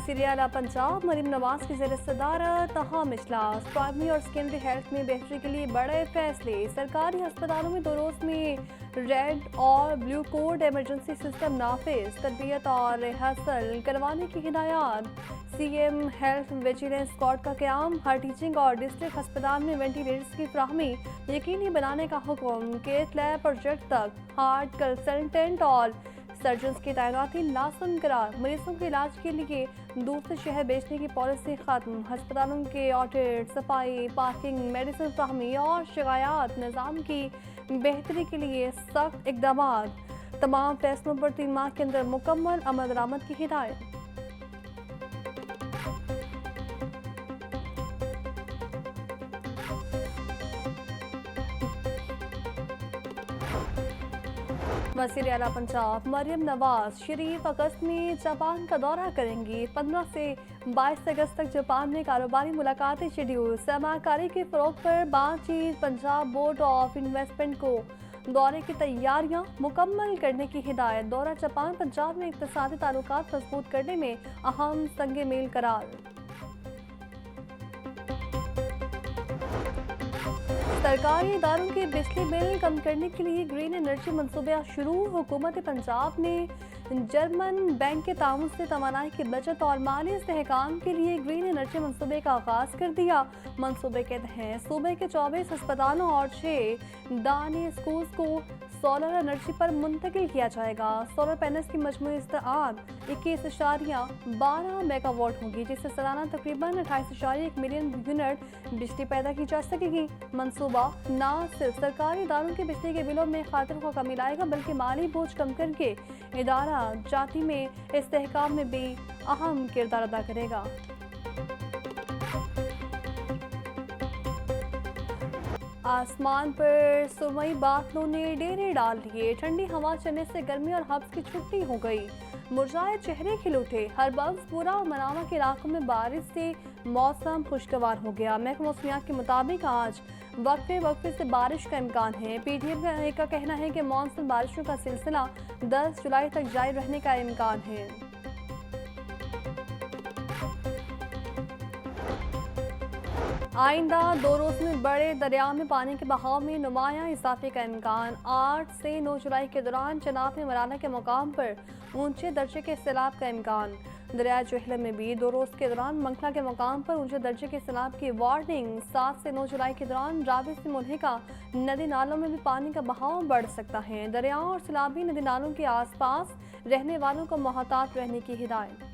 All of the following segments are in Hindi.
वज़ीर आला पंजाब मरीम नवाज की ज़ेर सदारत अहम इजलास। प्राइमरी और सेकेंडरी हेल्थ में बेहतरी के लिए बड़े फैसले। सरकारी अस्पतालों में 2 रोज़ में रेड और ब्लू कोड इमरजेंसी सिस्टम नाफिज। तरबियत और रिहर्सल करवाने की हिदायत। CM हेल्थ विजिलेंस स्क्वाड का क़याम। हर टीचिंग और डिस्ट्रिक्ट अस्पताल में वेंटिलेटर्स की फ्राहमी यकीनी बनाने का हुक्म। केथ लैब प्रोजेक्ट तक हार्ट कंसल्टेंट और सर्जन्स की तैनाती लाज़िम करार। मरीजों के इलाज के लिए दूसरे शहर भेजने की पॉलिसी खत्म। अस्पतालों के ऑडिट, सफाई, पार्किंग, मेडिसिन फ्राहमी और शिकायत निज़ाम की बेहतरी के लिए सख्त इकदाम। तमाम फैसलों पर 3 माह के अंदर मुकम्मल अमल दरामद की हिदायत। वज़ीर आला पंजाब मरीम नवाज शरीफ अगस्त में जापान का दौरा करेंगी। 15 से 22 अगस्त तक जापान में कारोबारी मुलाकातें शेड्यूल। सरमाकारी के फ़रोग़ पर बातचीत। पंजाब बोर्ड ऑफ इन्वेस्टमेंट को दौरे की तैयारियां मुकम्मल करने की हिदायत। दौरा जापान पंजाब में इक़्तिसादी ताल्लुकात मज़बूत करने में अहम संग मील करार। सरकारी इदारों के बिजली बिल कम करने के लिए ग्रीन एनर्जी मनसूबा शुरू। हुकूमत पंजाब ने जर्मन बैंक के ताउन से तवानाई की बचत और माली इस्तेहकाम के लिए ग्रीन एनर्जी मनसूबे का आगाज़ कर दिया। मनसूबे के तहत सूबे के 24 अस्पतालों और 6 दानी स्कूल्स को सोलर एनर्जी पर मुंतकिल किया जाएगा। सोलर पैनल्स की मजमूई इस्तेमाल 21.12 मेगावाट होगी, जिससे सालाना तकरीबन 28.1 मिलियन यूनिट बिजली पैदा की जा सकेगी। मनसूबा न सिर्फ सरकारी इदारों के बिजली के बिलों में खातिर को कमी लाएगा, बल्कि माली बोझ कम करके इदारा जाती में इस्तेहकाम में भी अहम किरदार अदा करेगा। आसमान पर सुरमई बादलों ने डेरे डाल दिए। ठंडी हवा चलने से गर्मी और हब्स की छुट्टी हो गई। मुरझाए चेहरे खिल उठे। हर बख्शपुरा और मनावा के इलाकों में बारिश से मौसम खुशगवार हो गया। महकमा मौसमियात के मुताबिक आज वक्फे से बारिश का इम्कान है। PTM का कहना है कि मानसून बारिशों का सिलसिला 10 जुलाई तक जारी रहने का इम्कान है। आइंदा 2 रोज़ में बड़े दरिया में पानी के बहाव में नुमाया इजाफे का इम्कान। 8 से 9 जुलाई के दौरान चनाब में मराना के मुकाम पर ऊंचे दर्जे के सैलाब का इम्कान। दरिया जोहलम में भी 2 रोज़ के दौरान मंखला के मुकाम पर ऊंचे दर्जे के सैलाब की वार्निंग। 7 से 9 जुलाई के दौरान रावी से मुल्हिका नदी नालों में भी पानी का बहाव बढ़ सकता है। दरियाओं और सैलाबी नदी नालों के आसपास रहने वालों को मोहतात रहने की हिदायत।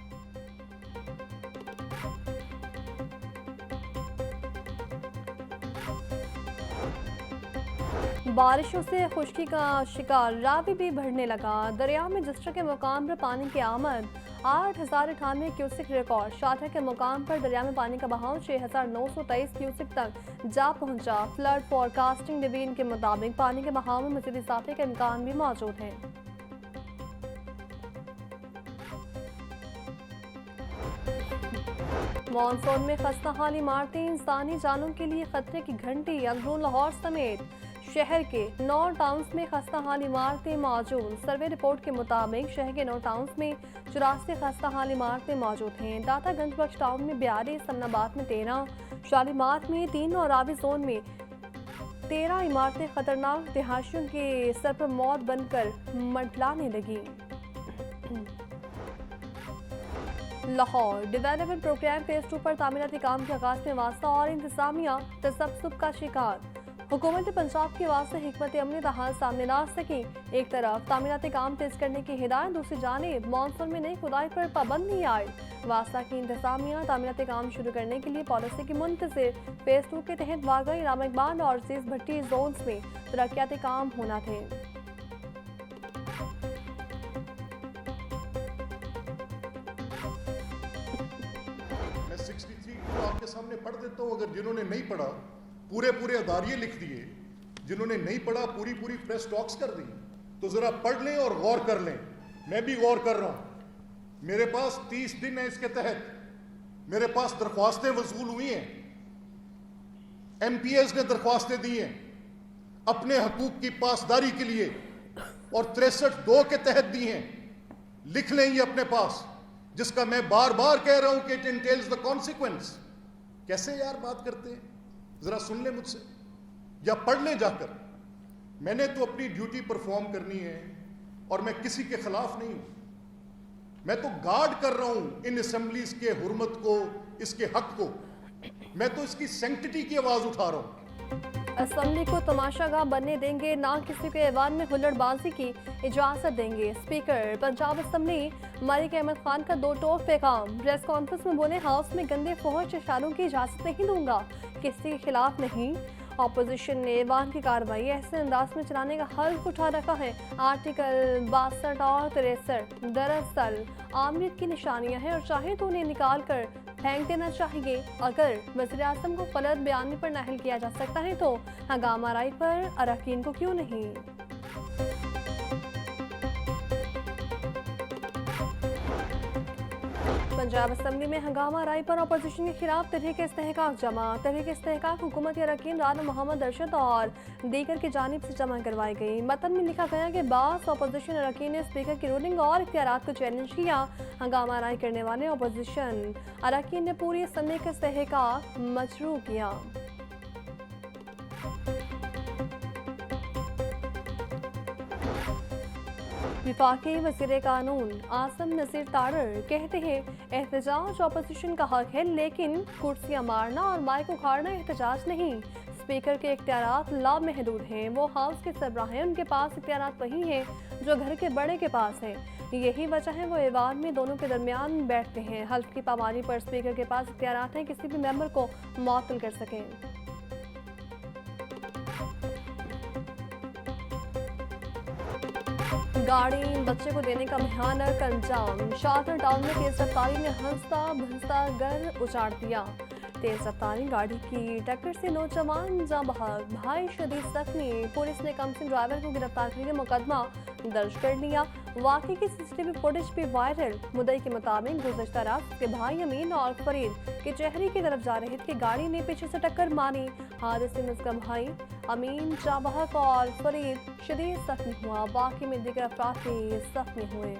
बारिशों से खुश्की का शिकार रावी भी बढ़ने लगा। दरिया में जस्टर के मुकाम पर पानी की आमद 8,098 क्यूसिक रिकॉर्ड। शाटा के मुकाम पर दरिया में पानी का बहाव 6,923 क्यूसिक तक जा पहुंचा। फ्लड फोरकास्टिंग डिवीजन के मुताबिक पानी के बहाव में मज़ीद इजाफे का इम्कान भी मौजूद है। मानसून में खस्ता हाल इमारतें इंसानी जानों के लिए खतरे की घंटी। अंदरून लाहौर समेत शहर के 9 टाउन्स में खस्ता हाल इमारतें मौजूद। सर्वे रिपोर्ट के मुताबिक शहर के 9 टाउन्स में 84 खस्ता हाल इमारतें मौजूद हैं। दातागंज बख्श टाउन में 42, समनाबाद में 13, शालीमार में 3 और रावी जोन में 13 इमारतें खतरनाक रिहायशियों के सर पर मौत बनकर मंडलाने लगी। लाहौर डेवलपमेंट प्रोग्राम फेज 2 पर तामीराती काम के आगाज में वास्ता और इंतजामिया तसब्सुब का शिकार। हुकूमत पंजाब की आवाज़ से हिकमत अमली ताहाल सामने ला सकी। एक तरफ तामीराती काम तेज करने की हिदायत, दूसरी जानिब मानसून में नई खुदाई पर पाबंदी आए। वास्ता की इंतजामिया तामीराती काम शुरू करने के लिए पॉलिसी की मुंतज़िर। फेज 2 के तहत वागई, इलामा इकबाल और अजीज भट्टी जोन्स में तरक्याती काम होना थे। मैं 63 को आपके सामने पढ़ देता हूँ। अगर जिन्होंने नहीं पढ़ा पूरे अदारिये लिख दिए, जिन्होंने नहीं पढ़ा पूरी प्रेस टॉक्स कर दी, तो जरा पढ़ लें और गौर कर लें। मैं भी गौर कर रहा हूं। मेरे पास 30 दिन है, इसके तहत मेरे पास दरख्वास्तें वसूल हुई हैं। MPs ने दरख्वास्तें दी हैं अपने हकूक की पासदारी के लिए और 63(2) के तहत दी हैं। लिख लें ये अपने पास। जिसका मैं बार बार कह रहा हूं कि इट इंटेल्स द कॉन्सिक्वेंस। कैसे यार बात करते हैं, जरा सुन ले मुझसे या पढ़ ले जाकर। मैंने तो अपनी ड्यूटी परफॉर्म करनी है और मैं किसी के खिलाफ नहीं हूं। मैं तो गार्ड कर रहा हूं इन असेंबलीज के हुर्मत को, इसके हक को। मैं तो इसकी सैंक्टिटी की आवाज उठा रहा हूं। असेंबली को तमाशागाह बनने देंगे, ना किसी के ऐवान में हुल्लड़बाजी की इजाजत देंगे। स्पीकर पंजाब असेंबली मलिक अहमद खान का दो टोक पैगाम। प्रेस कॉन्फ्रेंस में बोले, हाउस में गंदे फौज इशारों की इजाजत नहीं दूंगा, किसी के खिलाफ नहीं। ऑपोजिशन ने ऐवान की कार्रवाई ऐसे अंदाज में चलाने का हल्फ उठा रखा है। आर्टिकल 62 और 63 दरअसल आमियत की निशानियां हैं और चाहे तो उन्हें निकाल कर फेंक देना चाहिए। अगर वज़ीर-ए-आज़म को गलत बयानी पर नाहिल किया जा सकता है तो हंगामा राय पर अरकान को क्यों नहीं। पंजाब असेंबली में हंगामा राय पर अपोजिशन के खिलाफ तहरीक इस्तेहकाक जमा। तहरीक इस्तेहकाक हुकूमती अरकान राना मोहम्मद अरशद और दीगर की जानिब से जमा करवाई गई। मतन में लिखा गया कि बास अपोजिशन अरकान ने स्पीकर की रूलिंग और इख्तियारात को चैलेंज किया। हंगामा राय करने वाले अपोजिशन अरकान ने पूरी असेंबली का इस्तेहकाक मशरू किया। विफाकी वज़ीर कानून आसम नज़ीर तारर कहते हैं, एहतजाज अपोजिशन का हक है, लेकिन कुर्सियां मारना और माइक उखाड़ना एहतजाज नहीं। स्पीकर के इख्तियारात लामहदूद हैं। वो हाउस के सरबराह हैं, उनके पास इख्तियारात वही हैं जो घर के बड़े के पास हैं। यही वजह है वो ऐवान में दोनों के दरमियान बैठते हैं। हल्फ की पामानी पर स्पीकर के पास इख्तियारात हैं, किसी भी मेंबर को मुअत्तल कर सकें। गाड़ी बच्चे को देने का भयानक अंजाम। शादर टाउन में तेज रफ्तारी ने हंसता भंसता घर उजाड़ दिया। तेज रफ्तारी गाड़ी की टक्कर से नौजवान जाँ बहक, भाई शदीद जख्मी। पुलिस ने कमसिन ड्राइवर को गिरफ्तार करके मुकदमा दर्ज कर लिया। वाकई की सीसीटीवी फुटेज भी वायरल। मुद्दई के मुताबिक गुज़श्ता रात के भाई अमीन और फरीद के चेहरे की तरफ जा रहे थे, गाड़ी ने पीछे से टक्कर मारी। हादसे में उसका भाई अमीन जाँ बहक और फरीद शदीद जख्मी हुआ। बाकी में दीगर अफराद भी जख्मी हुए।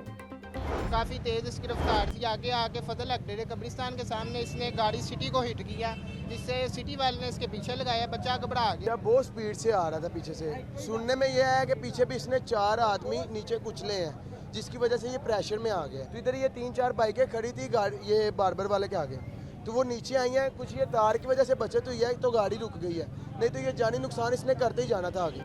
काफ़ी तेज़ इसकी रफ्तार थी। आगे आके फजल अकडेरे कब्रिस्तान के सामने इसने गाड़ी सिटी को हिट किया, जिससे सिटी वाले ने इसके पीछे लगाया। बच्चा घबरा गया। बहुत स्पीड से आ रहा था पीछे से। सुनने में यह है कि पीछे भी इसने 4 आदमी नीचे कुचले हैं, जिसकी वजह से ये प्रेशर में आ गया। तो इधर ये 3-4 बाइकें खड़ी थी गाड़ी ये बार्बर वाले के आगे, तो वो नीचे आई हैं। कुछ ये तार की वजह से बचत हुई है, तो गाड़ी रुक गई है, नहीं तो ये जानी नुकसान इसने करते ही जाना था आगे।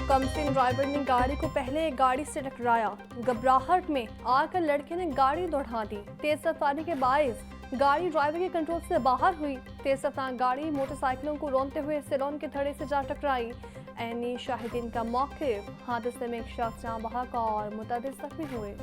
कमसिन ड्राइवर ने गाड़ी को पहले एक गाड़ी से टकराया। घबराहट में आकर लड़के ने गाड़ी दौड़ा दी। तेज रफ्तारी के बाइस गाड़ी ड्राइवर के कंट्रोल से बाहर हुई। तेज रफ्तार गाड़ी मोटरसाइकिलों को रोनते हुए सैलून के थड़े से जा टकराई। ऐनी शाहिदीन का मौक़िफ़। हादसे में एक शख्स जाँ बहक और मुतअद्दिद जख्मी हुए।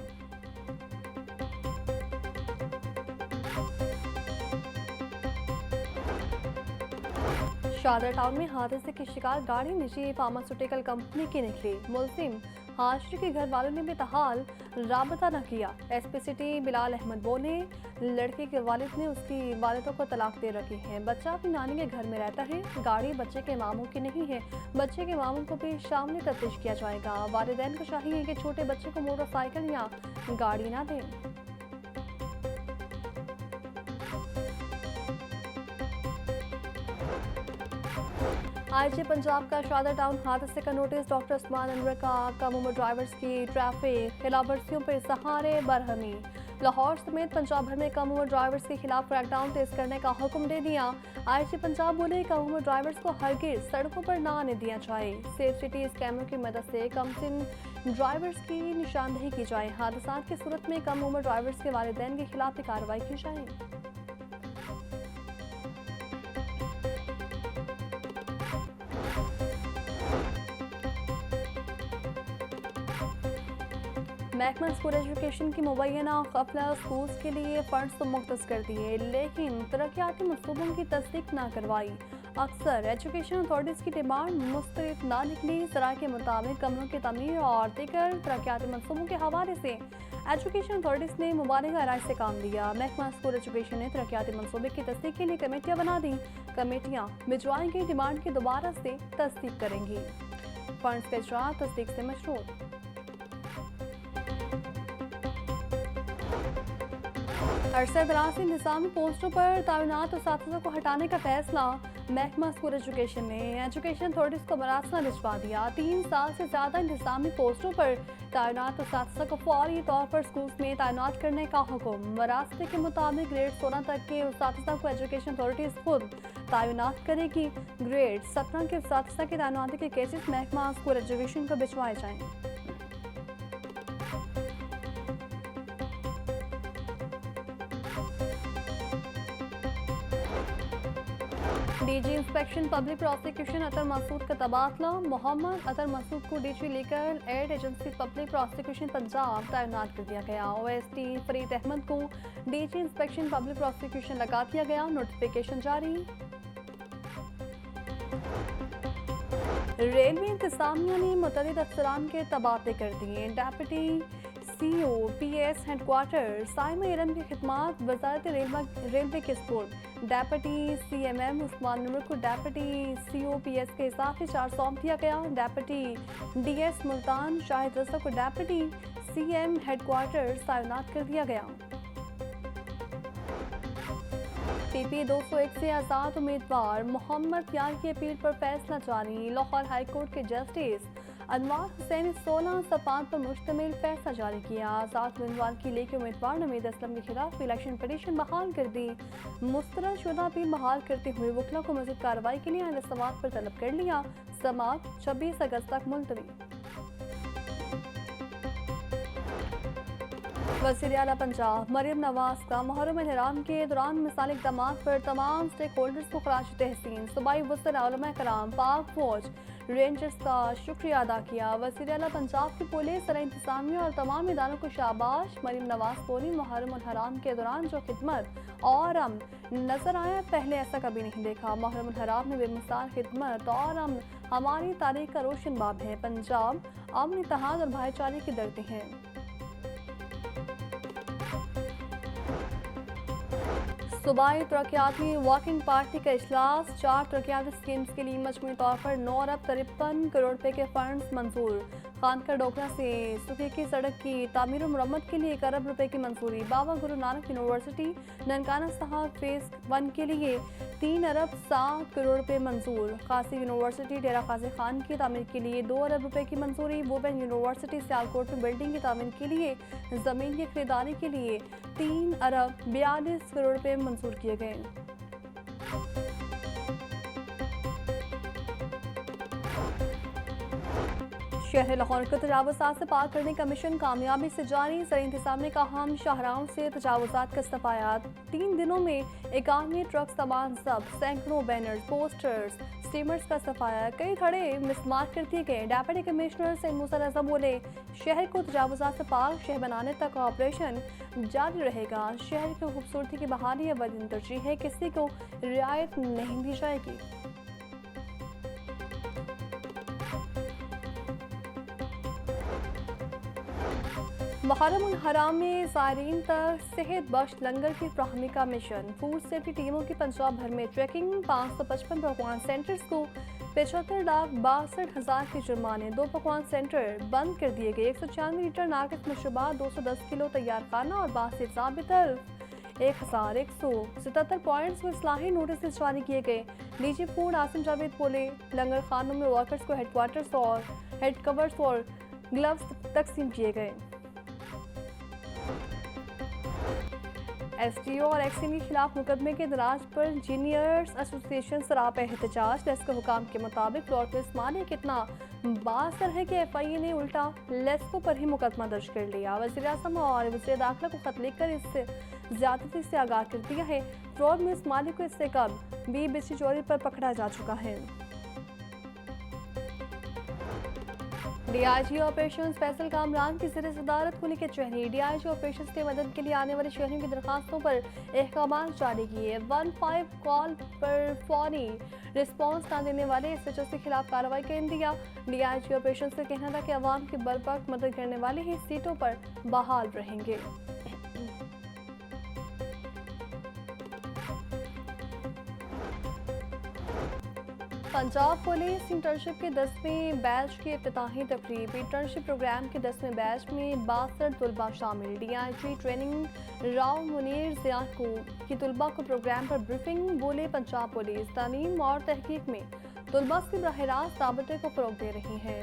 शादर टाउन में हादसे की शिकार गाड़ी निजी फार्मास्यूटिकल कंपनी की निकली। मुलजिम हाशिर के घर वालों ने बेतहाल राबता न किया। एसपी सिटी बिलाल अहमद बोले, लड़के के वालिद ने उसकी वालिदा को तलाक दे रखी है। बच्चा अपनी नानी के घर में रहता है। गाड़ी बच्चे के मामू की नहीं है, बच्चे के मामू को भी शामिल तफ्तीश किया जाएगा। वालिदैन को चाहिए कि छोटे बच्चे को मोटरसाइकिल या गाड़ी ना दें। आईजी पंजाब का शादर टाउन हादसे का नोटिस। डॉक्टर उस्मान अनवर का कम उम्र ड्राइवर्स की ट्रैफिक खिलाफवर्जियों पर सहारे बरहमी। लाहौर समेत पंजाब भर में कम उम्र ड्राइवर्स के खिलाफ क्रैकडाउन तेज करने का हुक्म दे दिया। आईजी पंजाब बोले, कम उम्र ड्राइवर्स को हरगिज सड़कों पर ना आने दिया जाए। सेफ सिटी कैमरों की मदद से कमसिन ड्राइवर्स की निशानदेही की जाए। हादसा की सूरत में कम उम्र ड्राइवर्स के वालिदैन के खिलाफ भी कार्रवाई की जाए। महकमा स्कूल एजुकेशन की मुबैना क़फ़ला स्कूल्स के लिए फ़ंड्स तो मुख्तस कर दिए, लेकिन तरक्याती मनसूबों की तस्दीक ना करवाई। अक्सर एजुकेशन अथॉरिटीज़ की डिमांड मुस्तरद ना निकली। ज़रा के मुताबिक कमरों की तमीर और दीगर तरक्याती मनसूबों के हवाले से एजुकेशन अथॉरिटीज़ ने मुबालिगा राय से काम लिया। महकमा स्कूल एजुकेशन ने तरक्याती मनसूबे की तस्दीक के लिए कमेटियाँ बना दी। कमेटियाँ भिजवाई गई डिमांड की दोबारा से तस्दीक करेंगी। फंड्स का इजरा तस्दीक से मशरूत। अरसे दराज से निज़ामी पोस्टों पर तैनात उस्ताद को हटाने का फैसला। महकमा स्कूल एजुकेशन ने एजुकेशन अथॉरिटीज़ को मरासला भिजवा दिया। 3 साल से ज़्यादा निज़ामी पोस्टों पर तैनात उस्ताद को फौरी तौर पर स्कूल में तैनात करने का हुक्म। मरासले के मुताबिक ग्रेड 16 तक के उस्ताद को एजुकेशन अथॉरिटीज़ खुद तैनात करेगी। ग्रेड 17 के उस्ताद की तैनाती के केसेस महकमा स्कूल एजुकेशन को भिजवाए जाएंगे। डीजी इंस्पेक्शन पब्लिक प्रोसिक्यूशन अतर मसूद का तबादला। मोहम्मद अतर मसूद को DG legal ad agency public prosecution Punjab तैनात कर दिया गया। ओएसटी फरीद अहमद को डीजी इंस्पेक्शन पब्लिक प्रोसिक्यूशन लगा दिया गया। नोटिफिकेशन जारी। रेलवे इंतजामिया ने मुतअद्दिद अफसरान के तबादले कर दिए। Deputy COPS headquarter Saima Iram की खिदमात वजारत रेलवे के स्पोर्ट। डेप्यूटी CMM उस्मान नूर को डेप्यूटी COPS के इजाफी चार्ज सौंप दिया गया। डेप्यूटी DS मुल्तान शाहिद रजा को डेप्यूटी CM हेडक्वार्टर तैनात कर दिया गया। PP 201 से आज़ाद उम्मीदवार मोहम्मद यार की अपील पर फैसला जारी। लाहौर हाईकोर्ट के जस्टिस अनवार हुसैन ने 16 सफ़ात पर मुश्तमिल फैसला जारी किया। आज़ाद उम्मीदवार की लेके उम्मीदवार नवीद असलम के खिलाफ इलेक्शन पटिशन बहाल कर दी। मुस्तरदशुदा अपील बहाल करते हुए वकला को मज़ीद कार्रवाई के लिए अहले समाअत पर तलब कर लिया। समाअत 26 अगस्त तक मुलतवी। वज़ीर आला पंजाब मरियम नवाज का मुहर्रम हराम के दौरान मिसाली इक़दाम पर तमाम स्टेक होल्डर्स को खराज तहसीन। सूबाई वज़ीर उलमा कराम पाक फौज रेंजर्स का शुक्रिया अदा किया। वज़ीर आला पंजाब की पुलिस ज़रा इंतज़ामिया और तमाम इदारों को शाबाश। मरियम नवाज बोली मुहर्रम हराम के दौरान जो खिदमत और अमन नजर आया पहले ऐसा कभी नहीं देखा। मुहर्रम हराम में बेमिसाल खिदमत और अमन हमारी तारीख का रोशन बाब है। पंजाब अमन इत्तेहाद और भाईचारे की धरती है। सूबाई तरक्याती वर्किंग पार्टी का इजलास। 4 तरक्याती स्कीम्स के लिए मजमूई तौर पर 9 अरब 53 करोड़ रुपए के फंड्स मंजूर। खानका डोगरा से सुखे की सड़क की तामीर और मुरम्मत के लिए 1 अरब रुपए की मंजूरी। बाबा गुरु नानक यूनिवर्सिटी ननकाना साहब फेज 1 के लिए 3 अरब 7 करोड़ रुपए मंजूर। खासी यूनिवर्सिटी डेरा गाजी खान की तामीर के लिए 2 अरब रुपए की मंजूरी। वुमेन यूनिवर्सिटी सियालकोट में बिल्डिंग की तामीर के लिए जमीन की खरीदारी के लिए 3 अरब 42 करोड़ रुपए मंजूर किए गए। शहर लाहौर को तजावुज़ात से पाक करने का मिशन कामयाबी से जारी। सर इंतजाम ने कहा हम शाहराहों से तजावुज़ात का सफायात। 3 दिनों में 51 ट्रक सामान जब्त, सैकड़ों बैनर्स पोस्टर्स स्टीमर्स का सफाया, कई धड़े मिसमार कर दिए गए। डेप्यूटी कमिश्नर सैयद मूसा रज़ा बोले शहर को तजावुज़ात से पाक शहर बनाने तक ऑपरेशन जारी रहेगा। शहर की खूबसूरती की बहाली अवलिन तरजीह है, किसी को रियायत नहीं दी जाएगी। मुहर्रम हराम में ज़ायरीन तक सेहत बख्श लंगर की फ्राहमी का मिशन। फूड सेफ्टी टीमों की पंजाब भर में ट्रैकिंग। 555 पकवान सेंटर्स को 75,62,000 के जुर्माने। 2 पकवान सेंटर बंद कर दिए गए। 196 लीटर नाकिस मशरूबात, 210 किलो तैयार खाना और बासे ज़ाबितल 1177 पॉइंट्स में इस्लाही नोटिस जारी किए गए। डीजी फूड आसिम जावेद बोले लंगर खानों में वर्कर्स को हेडक्वार्टर्स और हेड कवर्स और ग्लव्स तकसीम किए गए। SDO और एक्सिन के खिलाफ मुकदमे के दराज पर इंजीनियर्स एसोसिएशन सराप एहतजाज। लेस्को हुकाम के मुताबिक प्लॉट में इस्माली कितना बासर है कि FIA ने उल्टा लेस्को पर ही मुकदमा दर्ज कर लिया। वज़ीर आज़म और वज़ीर दाखिला को खत लिखकर इससे ज्यादती से आगाह कर दिया है। फ्रॉड में इस्माली को इससे कब भी बिजली चोरी पर पकड़ा जा चुका है। DIG ऑपरेशन स्पेशल कामरान की ज़ेर सदारत खुली के चेहरे। DIG ऑपरेशन की मदद के लिए आने वाले शहरियों की दरखास्तों पर अहकाम जारी किए। 15 कॉल पर फौरी रिस्पॉन्स न देने वाले SHO के खिलाफ कार्रवाई का इंदिया। DIG ऑपरेशन से कहना था कि अवाम की बरवक्त मदद करने वाले ही सीटों पर बहाल रहेंगे। पंजाब पुलिस इंटर्नशिप के 10वें बैच की इफ्तिताही तकरीब। इंटर्नशिप प्रोग्राम के 10वें बैच में 62 तलबा शामिल। DIG ट्रेनिंग राव मुनीर ज़िया की तलबा को प्रोग्राम पर ब्रीफिंग। बोले पंजाब पुलिस तालीम और तहकीक में तलबा से बराह रास्त राबते को फ़रोग़ दे रही है।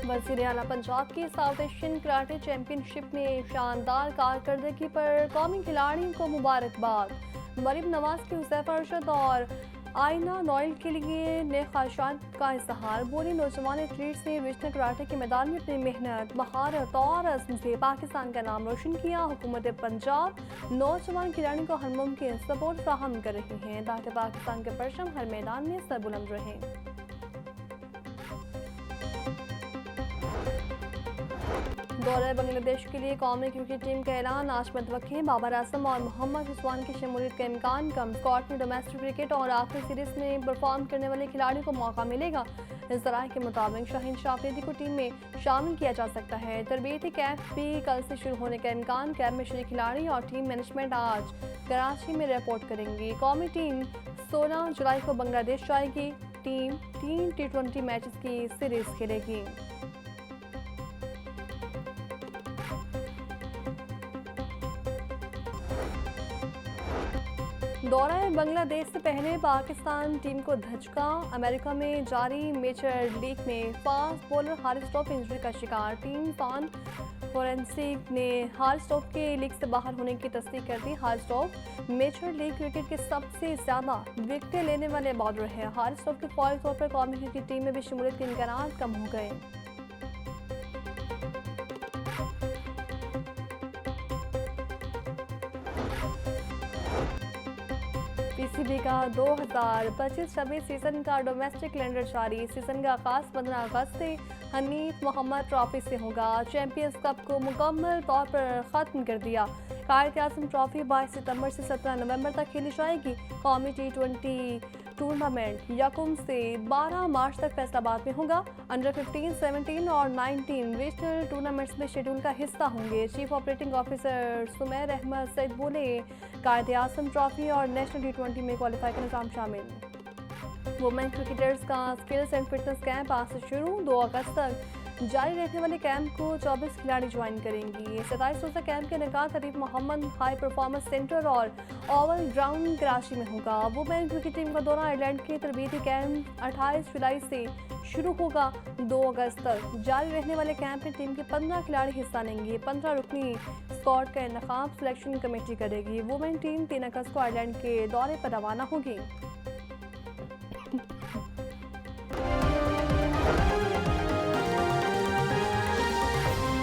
वज़ीर आला पंजाब की साउथ एशियन कराटे चैंपियनशिप में शानदार कारकर्दगी पर कौमी खिलाड़ियों को मुबारकबाद। मरीम नवाज की हुसैफा अरशद और आइना नोइल के लिए नए ख्वाहिशात का इजहार। बोली नौजवान एथलीट्स ने रीजनल कराटे के मैदान में अपनी मेहनत, महारत और अज़्म से पाकिस्तान का नाम रोशन किया। हुकूमत पंजाब नौजवान खिलाड़ियों को हर मुमकिन सपोर्ट फराहम कर रही है ताकि पाकिस्तान के परचम हर मैदान में सरबुलंद रहे। दौरे बांग्लादेश के लिए कौमी क्रिकेट टीम का ऐलान आज मुतवक्किल। बाबर आजम और मोहम्मद उस्मान की शमूलियत का इम्कान कम। स्कॉट में डोमेस्टिक क्रिकेट और आखिरी सीरीज में परफॉर्म करने वाले खिलाड़ियों को मौका मिलेगा। इस जराये के मुताबिक शाहीन शाफरीदी को टीम में शामिल किया जा सकता है। तरबियती कैंप भी कल से शुरू होने का इम्कान। कैंप में शरीक खिलाड़ी और टीम मैनेजमेंट आज कराची में रिपोर्ट करेंगी। कौमी टीम 16 जुलाई को बांग्लादेश जाएगी। टीम 3 T20 मैचेस की सीरीज खेलेगी। दौरा बांग्लादेश से पहले पाकिस्तान टीम को धचका। अमेरिका में जारी मेजर लीग में fast bowler Haris stop injury का शिकार। टीम फॉन फोरेंसिक ने हारिस स्टॉप के लीग से बाहर होने की तस्दीक कर दी। Haris stop major league cricket के सबसे ज़्यादा विकेटें लेने वाले बॉलर हैं। हारिस स्टॉप के फौरी तौर पर कौमी क्रिकेट टीम में भी शमूलियत के इम्कान कम हो गए। PCB का 2025-26 सीजन का डोमेस्टिक कैलेंडर जारी। सीजन का आगाज 15 अगस्त से हनीफ मोहम्मद ट्रॉफी से होगा। चैंपियंस कप को मुकम्मल तौर पर ख़त्म कर दिया। कायद-ए-आज़म ट्रॉफी 22 सितंबर से 17 नवंबर तक खेली जाएगी। कौमी T20 टूर्नामेंट यकम से 12 मार्च तक फैसलाबाद में होगा। अंडर 15, 17 और 19 रीजनल टूर्नामेंट्स में शेड्यूल का हिस्सा होंगे। Chief operating officer Sumair Ahmed Saeed बोले कायद-ए-आज़म ट्रॉफी और नेशनल T20 में क्वालिफाई का निज़ाम शामिल। वुमेन क्रिकेटर्स का स्किल्स एंड फिटनेस कैंप आज से शुरू। 2 अगस्त तक जारी रहने वाले कैंप को 24 खिलाड़ी ज्वाइन करेंगी। 27 रोज़ा कैंप के इनेकाद हरीफ मोहम्मद हाई परफॉर्मेंस सेंटर और ओवल ग्राउंड कराची में होगा। वुमेन क्रिकेट टीम का दौरा आयरलैंड के तरबीती कैंप 28 जुलाई से शुरू होगा। 2 अगस्त तक जारी रहने वाले कैंप में टीम के 15 खिलाड़ी हिस्सा लेंगे। 15 रुकनी स्क्वाड का इंतखाब सिलेक्शन कमेटी करेगी। वुमेन टीम 3 अगस्त को आयरलैंड के दौरे पर रवाना होगी।